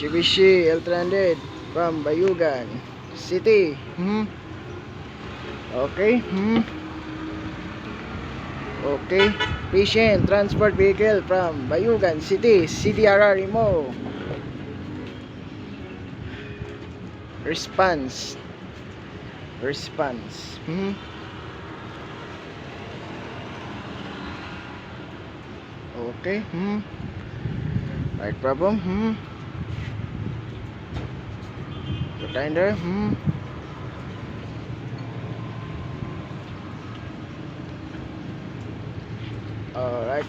Mitsubishi L300 from Bayugan City. Okay. Okay. Patient transport vehicle from Bayugan City, CDRR Imo. Response. Okay. Right problem. Reminder. Alright.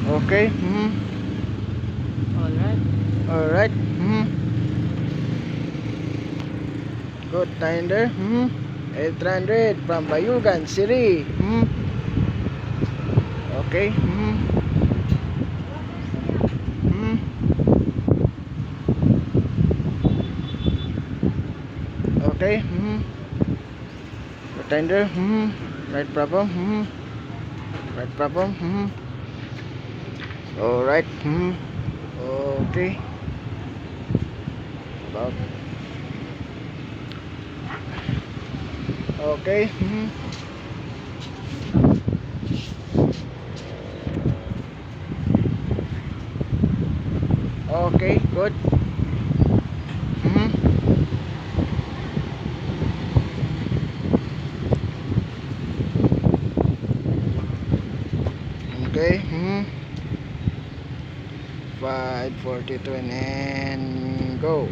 Okay. Alright. Good tinder. L300 from Bayugan City. Okay. Okay. Good tinder. Right problem. Right problem. Alright. Okay. About. Okay. Okay, good. Okay. 5:42 and go.